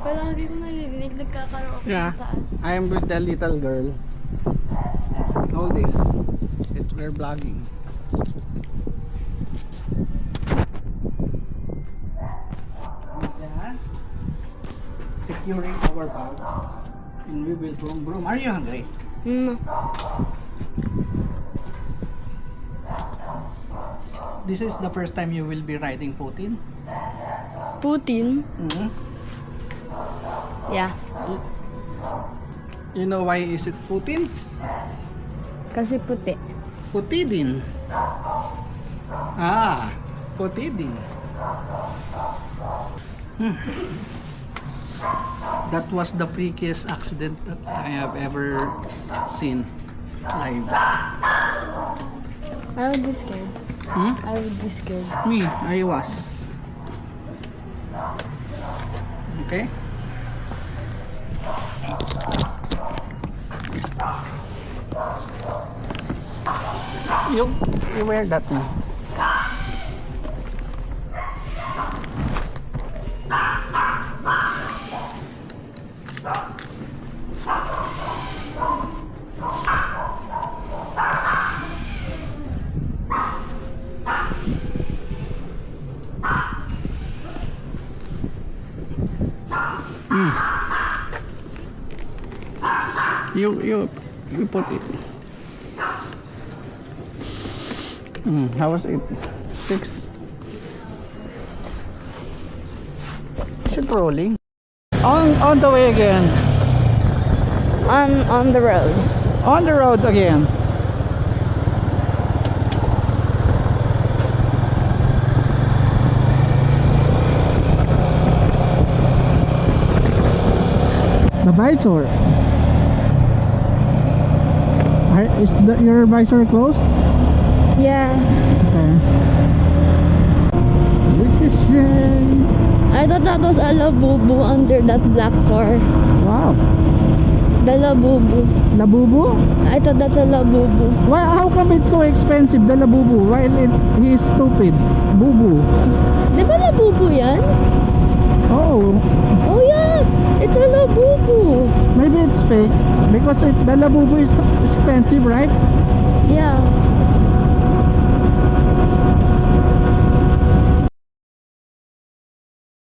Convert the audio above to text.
Palagi ko naririnig, nagkakaraoke Yeah, sa taas. I am with the little girl. All this. We're vlogging. Yes. Securing our bag. And we will broom. Are you hungry? No. This is the first time you will be riding Putin? Putin? Mm-hmm. Yeah. You know why is it Putin? Kasi puti. Putidin. Ah, Putidin. That was the freakiest accident that I have ever seen live. I would be scared. Hmm? I would be scared. Me, I was. Okay? You wear that now. You put it. How was it? 6. Is it rolling? On the way again. On the road. On the road again. The visor. Is your visor closed? Yeah. Okay. I thought that was a labubu under that black car. Wow. The labubu. Labubu? I thought that's a labubu. Why? How come it's so expensive, the labubu, while he's stupid? Bubu. Di ba labubu yan? Oh, Oh yeah! It's a labubu. maybe it's fake because the labubu is expensive, right? Yeah.